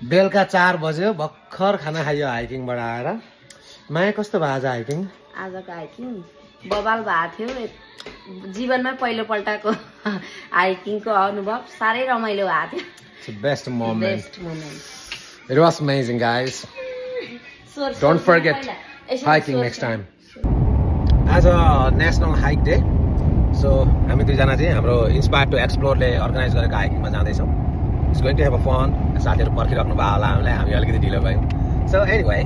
बेलुका 4 बज्यो भर्खर खाना खाइयो हाइकिङबाट आएर। माया कस्तो भयो आज हाइकिङ? आजको हाइकिङ बबाल भएको थियो। जीवनमा पहिलो पल्टको हाइकिङको अनुभव साह्रै रमाइलो भएको थियो। It's the best moment. Best moment. It was amazing, guys. Don't forget hiking next time. As a national hike day, so हामी दुईजना चाहिँ हाम्रो Inspire to Explore ले अर्गनाइज गरेको हाइकिङमा जाँदैछौँ। It's going to have a fun. साथीहरु पर्खिराख्नु भयो होला हामीलाई, हामी अलिकति ढिलो भयौँ। So anyway,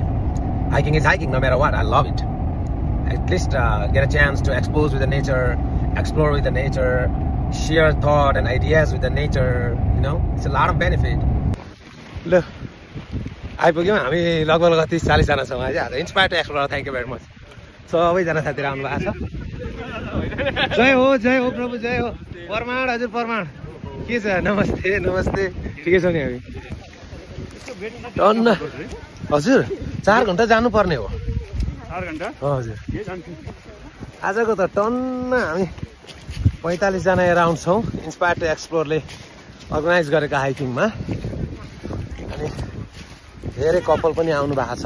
hiking is hiking no matter what. I love it. At least get a chance to expose with the nature, explore with the nature, share thought and ideas with the nature. You know, it's a lot of benefit. Look. आइपुग्यौँ हामी लगभग 30-40 जना छौँ आज। Inspire to explore, thank you very much. सबैजना साथीहरू आउनु भएको छ। जय हो प्रभु, जय हो। प्रमाण हजुर, प्रमाण। के छ? नमस्ते नमस्ते। ठिकै छ नि हामी? टन्न हजुर 4 घन्टा जानुपर्ने हो। 4 घन्टा? हजुर। आजको त टन्न हामी 45 जना एराउन्ड छौँ इन्स्पायर टु एक्सप्लोरले अर्गनाइज गरेको हाइकिङमा। अनि धेरै कपल पनि आउनु भएको छ।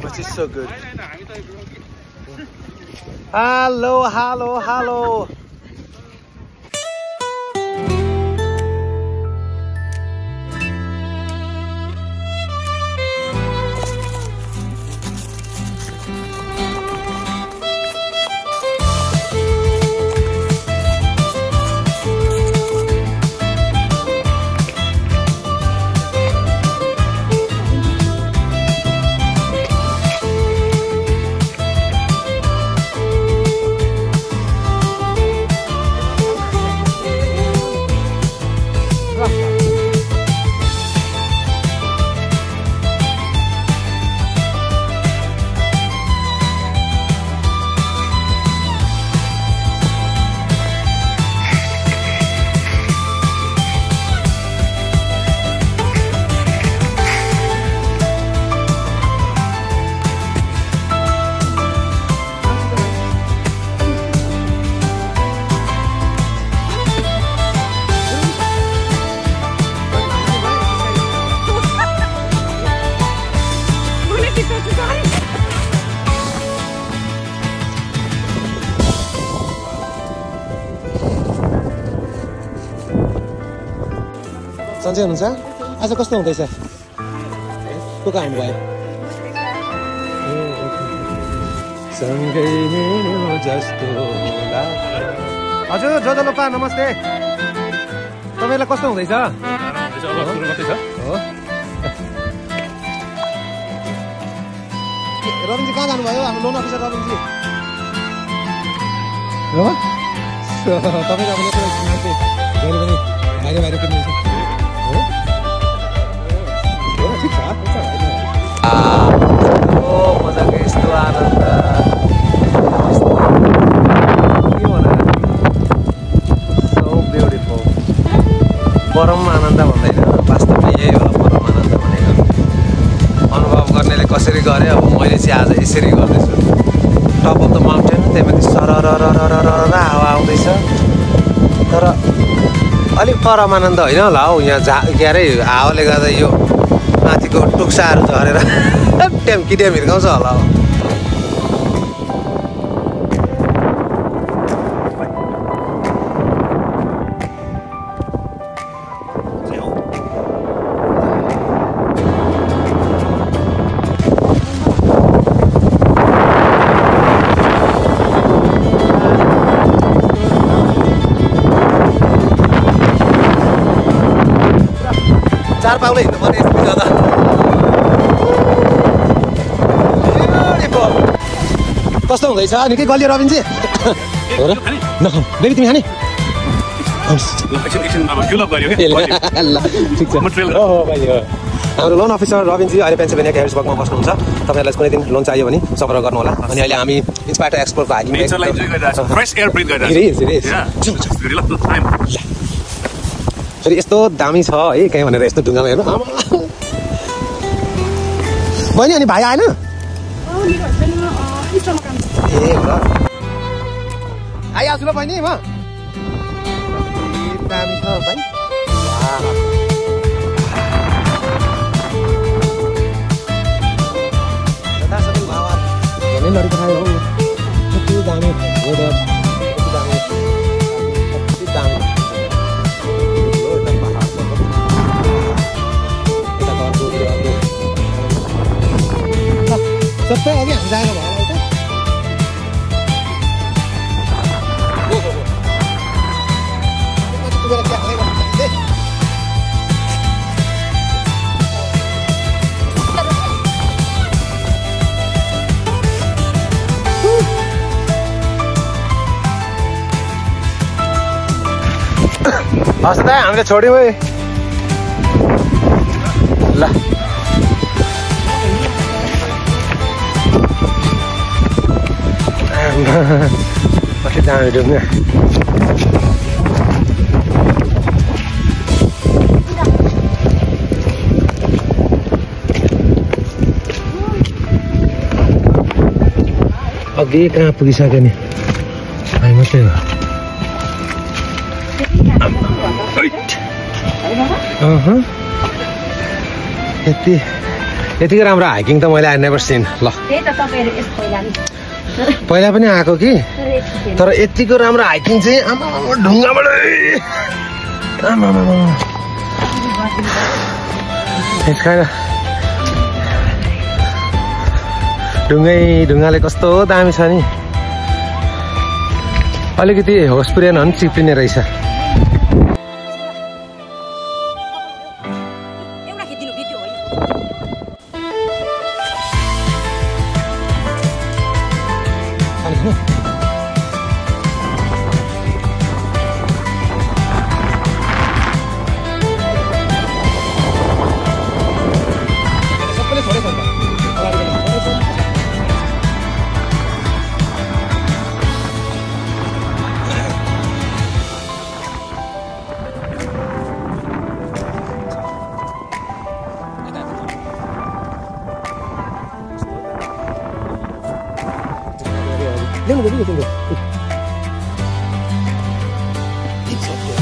Which is so good. Hello, hello, hello. सन्चै हुनुहुन्छ? आज कस्तो हुँदैछ? को कहाँ आउनुभयो? सँगै हिँड्यो जस्तो हजुर जोजलोपा नमस्ते। तपाईँलाई कस्तो हुँदैछ? रविनजी कहाँ जानुभयो? हाम्रो लोन अफिसर रविनजी हो? तपाईँको अब मान्छे जहिले पनि बाहिर बाहिर किन्नुहुन्छ। मजाको यस्तो आनन्द के भन सो ब्युटिफुल। परम आनन्द भन्दैन, वास्तवमा यही हो परम आनन्द भनेको। अनुभव गर्नेले कसरी गरे, अब मैले चाहिँ आज यसरी गर्दैछु। टप अफ द माउन्टेन, त्यहीमाथि सररररररर हावा आउँदैछ। तर अलिक परम आनन्द होइन होला हौ, यहाँ के अरे हावाले गर्दा यो माथिको टुक्साहरू झरेर ट्याम्की ट्याम हिर्काउँछ होला हो। चार पाउले हिँड्नु पर्ने यस्तो जग्गा। कस्तो हुँदैछ? निकै गलियो रविनजी हो र? बेबी तिमी खाने? ठिक छ। हाम्रो लोन अफिसर रविनजी अहिले पेन्सिल्भेनियाको हेरिसबर्गमा बस्नुहुन्छ। तपाईँहरूलाई कुनै दिन लोन चाहियो भने सम्पर्क गर्नु होला। अनि अहिले हामी इन्स्पायर टु एक्सप्लोरको हाइकिङ फेरि यस्तो दामी छ है कहीँ भनेर यस्तो ढुङ्गामा हेर्नु। बहिनी अनि भाइ आएन? ए हो र, आइहाल्छु ल बहिनी म। दामी छ भाइ। सबै अघि हामी जाएको भयो होला हस् त हामीले छोड्यौँ है ल कति दामी डुङ्गा अघि कहाँ पुगिसक्यो नि हामी मात्रै हो यतिकै राम्रो हाइकिङ त मैले आई नेभर सिन ल पहिला पनि आएको कि तर यतिको राम्रो हाइकिङ चाहिँ आमा ढुङ्गाबाट ढुङ्गाले कस्तो दामी छ नि अलिकति होस पुर्याएन भने चिप्लिने रहेछ Tunggu. It's okay.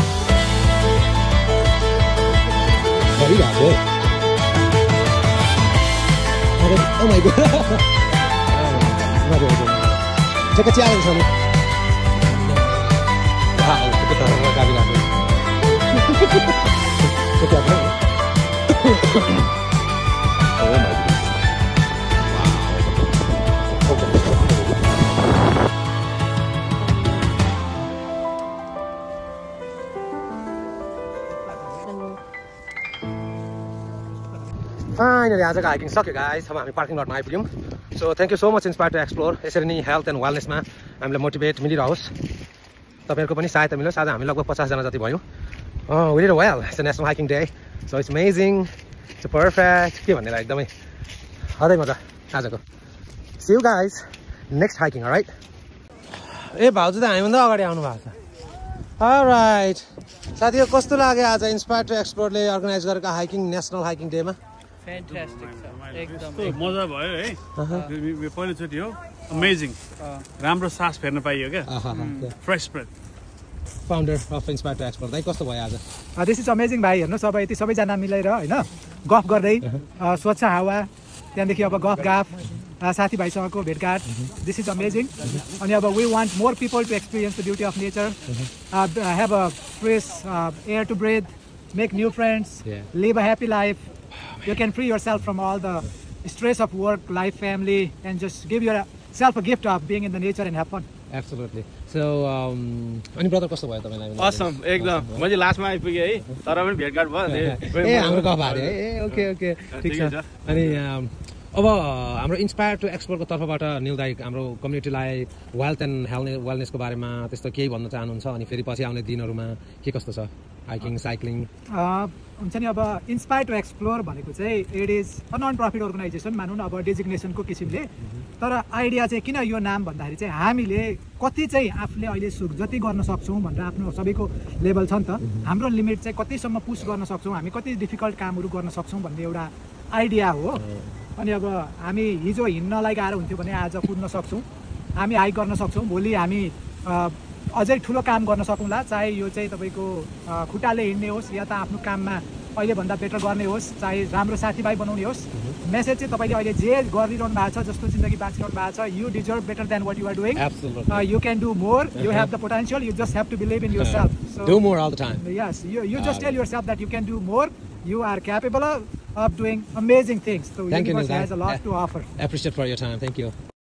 Very good. Oh my god. Check a challenge, honey. Wow, kita taruh kami lagi. Check out. Oh my god. Finally, आजको हाइकिङ सक्यो गाइस अब हामी पार्किङ लटमा आइपुग्यौँ so thank you so much inspire to explore यसरी नै health and वेलनेसमा हामीलाई motivate मिलिरहोस् तपाईँहरूको पनि सहायता मिलोस् आज हामी लगभग 50 जना जति भयौँ we did well it's a national hiking day so it's amazing it's perfect के भन्ने एकदमै अझै मजा आजको see you guys next hiking alright ए भाउजू त हामीभन्दा अगाडि आउनु भएको छ alright साथीहरु कस्तो लाग्यो आज इन्स्पायर टु एक्सप्लोरले अर्गनाइज गरेको हाइकिङ नेसनल हाइकिङ डेमा Fantastic, एकदम मजा भयो है पहिलोचोटि हो अमेजिङ राम्रो सास फेर्न पाइयो क्या fresh breath founder of inspire to explore दाइ कस्तो भयो आज दिस इज अमेजिङ भाइ हेर्नुहोस् अब यति सबैजना मिलेर होइन गफ गर्दै स्वच्छ हावा त्यहाँदेखि अब गफ गाफ साथीभाइसँगको भेटघाट दिस इज अमेजिङ अनि अब we want more people to experience the beauty of nature have a fresh air to breathe make new friends live a happy life you can free yourself from all the stress of work, life, family, and just give yourself a gift of being in the nature and have fun. Absolutely. So, any brother कस्तो भयो तपाईलाई? Awesome, एकदम. म चाहिँ लास्टमा आइपुगे है. तर पनि भेटघाट भयो नि. ए हाम्रो गफ आयो है. ए ओके ठीक छ. अनि अब हाम्रो इन्स्पायर टु एक्सप्लोरको तर्फबाट निल दाइ हाम्रो कम्युनिटीलाई वेल्थ एन्ड वेलनेसको बारेमा त्यस्तो केही भन्न चाहनुहुन्छ अनि फेरि पछि आउने दिनहरुमा के कस्तो छ हाइकिङ साइक्लिङ हुन्छ नि अब इन्स्पायर टु एक्सप्लोर भनेको चाहिँ it is a non profit organisation मानौँ न अब डेजिग्नेसनको किसिमले तर आइडिया चाहिँ किन यो नाम भन्दाखेरि चाहिँ हामीले कति चाहिँ आफूले अहिले जति गर्न सक्छौँ भनेर आफ्नो सबैको लेभल छ नि त हाम्रो लिमिट चाहिँ कतिसम्म पुस गर्न सक्छौँ हामी कति डिफिकल्ट कामहरू गर्न सक्छौँ भन्ने एउटा आइडिया हो अनि अब हामी हिजो हिँड्नलाई गाह्रो हुन्थ्यो भने आज कुद्न सक्छौँ हामी हाइक गर्न सक्छौँ भोलि हामी अझै ठुलो काम गर्न सकौँला चाहे यो चाहिँ तपाईँको खुट्टाले हिँड्ने होस् या त आफ्नो काममा अहिलेभन्दा बेटर गर्ने होस् चाहे राम्रो साथीभाइ बनाउने होस् मेसेज चाहिँ तपाईँले अहिले जे गरिरहनु भएको छ जस्तो जिन्दगी बाँचिरहनु भएको छ you deserve better than what you are doing you can do more you have the potential you just have to believe in yourself do more all the time yes you just tell yourself that you can do more you are capable of doing amazing things. So Thank you, universe Neil, has a lot to offer. Appreciate for your time. Thank you.